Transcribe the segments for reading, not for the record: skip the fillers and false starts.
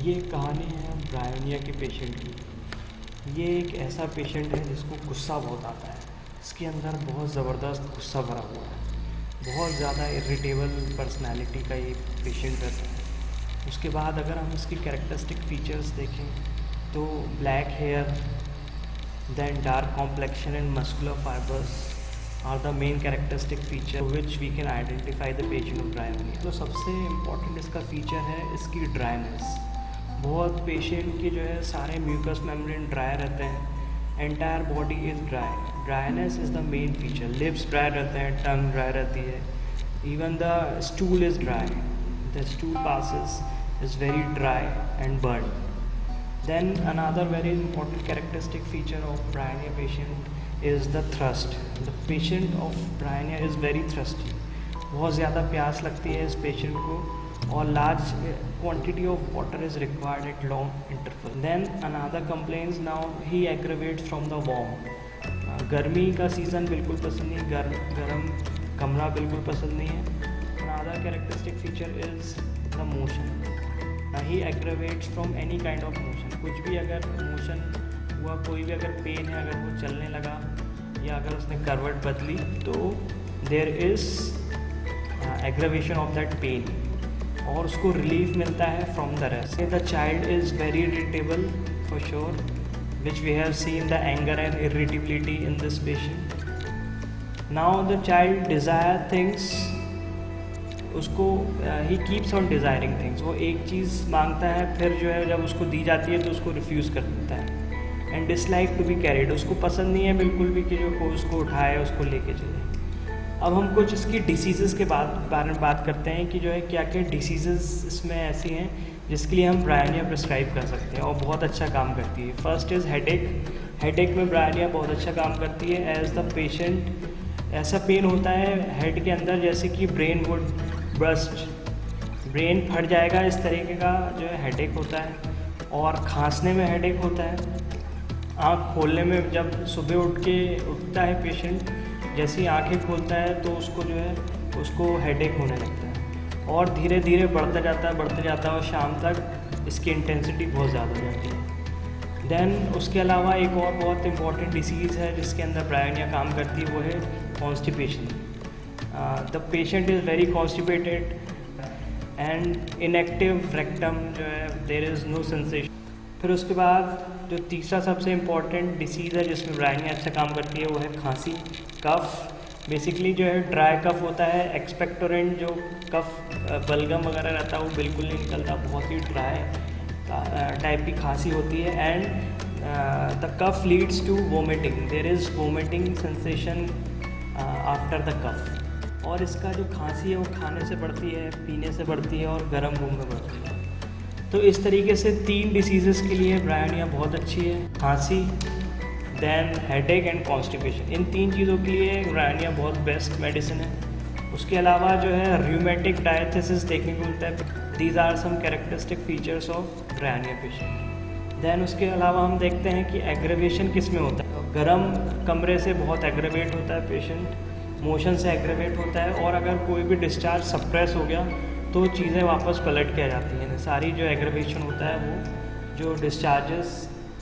ये कहानी है ब्रायोनिया के पेशेंट की। ये एक ऐसा पेशेंट है जिसको गुस्सा बहुत आता है। इसके अंदर बहुत ज़बरदस्त गुस्सा भरा हुआ है। बहुत ज़्यादा इरिटेबल पर्सनालिटी का ये पेशेंट रहता है। उसके बाद अगर हम इसकी कैरेक्टरिस्टिक फीचर्स देखें तो black hair, then dark complexion and muscular fibres are the main characteristic feature which we can identify the patient of bryonia. तो सबसे इम्पॉर्टेंट इसका फीचर है इसकी ड्राइनेस। बहुत पेशेंट की जो है सारे म्यूकस मेम्ब्रेन ड्राई रहते हैं, entire body is dry. Dryness is the main feature. Lips dry रहते हैं, टंग ड्राई रहती है, even the stool is dry. The stool passes is very dry and burn. Then another very important characteristic feature of bryonia patient is the thirst. The patient of bryonia is very thirsty. बहुत ज़्यादा प्यास लगती है इस patient को और large quantity of water is required at long interval. Then another complains now he aggravates from the warm. गर्मी का सीज़न बिल्कुल पसंद नहीं, गर्म कमरा बिल्कुल पसंद नहीं है. Another characteristic feature is the motion. He aggravates from any kind of motion. कुछ भी अगर मोशन हुआ, कोई भी अगर पेन है, अगर वो चलने लगा या अगर उसने करवट बदली तो there is aggravation of that pain और उसको रिलीफ मिलता है from the rest. The child is very irritable for sure, which we have seen the anger and irritability in this patient. Now the child desire things, उसको ही keeps on desiring things. वो एक चीज़ मांगता है, फिर जो है जब उसको दी जाती है तो उसको रिफ्यूज़ कर देता है। And dislike to be carried, उसको पसंद नहीं है बिल्कुल भी कि जो कोई उसको उठाए, उसको लेके चले। अब हम कुछ इसकी डिसीज़ के बारे में बात करते हैं कि जो है क्या क्या डिसीज़ इसमें ऐसी हैं जिसके लिए हम ब्रायोनिया प्रिस्क्राइब कर सकते हैं और बहुत अच्छा काम करती है। First is headache. हेडेक में ब्रायोनिया बहुत अच्छा काम करती है। एज द पेशेंट ऐसा पेन होता है हेड के अंदर जैसे कि ब्रेन वुड ब्रस्ट, ब्रेन फट जाएगा, इस तरीके का जो है हेडेक होता है। और खांसने में हेडेक होता है। आँख खोलने में, जब सुबह उठता है पेशेंट, जैसे ही आँखें खोलता है तो उसको जो है उसको हेडेक होने लगता है और धीरे धीरे बढ़ता जाता है और शाम तक इसकी इंटेंसिटी बहुत ज़्यादा हो जाती है। देन उसके अलावा एक और बहुत इंपॉर्टेंट डिसीज़ है जिसके अंदर ब्रायोनिया काम करती है, वो है constipation. The patient is very constipated and inactive rectum, जो है there is no sensation। फिर उसके बाद जो तीसरा सबसे इम्पॉर्टेंट डिसीज़ है जिसमें ब्रायोनिया अच्छा काम करती है वो है खांसी, कफ। बेसिकली जो है ड्राई कफ होता है, एक्सपेक्टोरेंट जो कफ बलगम वगैरह रहता है वो बिल्कुल नहीं निकलता, बहुत ही ड्राई टाइप की खांसी होती है। And the cough leads to vomiting, there is vomiting sensation after the cough. और इसका जो खांसी है वो खाने से बढ़ती है, पीने से बढ़ती है और गर्म रूम में बढ़ती है। तो इस तरीके से 3 डिसीज़ेस के लिए ब्रायोनिया बहुत अच्छी है, खांसी, देन हेडेक एंड कॉन्स्टिपेशन। इन 3 चीज़ों के लिए ब्रायोनिया बहुत बेस्ट मेडिसिन है। उसके अलावा जो है र्यूमेटिक डायथिसिस देखने को मिलता है। These are some characteristic features of bryonia patient. Then उसके अलावा हम देखते हैं कि एग्रेवेशन किस में होता है। गर्म कमरे से बहुत एग्रेवेट होता है पेशेंट, मोशन से एग्रेवेट होता है, और अगर कोई भी डिस्चार्ज सप्रेस हो गया तो चीज़ें वापस पलट के आ जाती हैं। सारी जो एग्रेवेशन होता है वो जो डिस्चार्जेस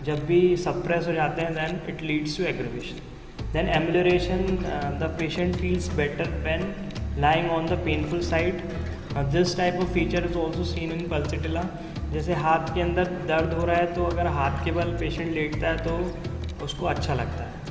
जब भी सप्रेस हो जाते हैं then it leads to aggravation. Then amelioration, the patient feels better when lying on the painful side. This type of feature is also seen in pulsatilla. जैसे हाथ के अंदर दर्द हो रहा है तो अगर हाथ के बल पेशेंट लेटता है तो उसको अच्छा लगता है।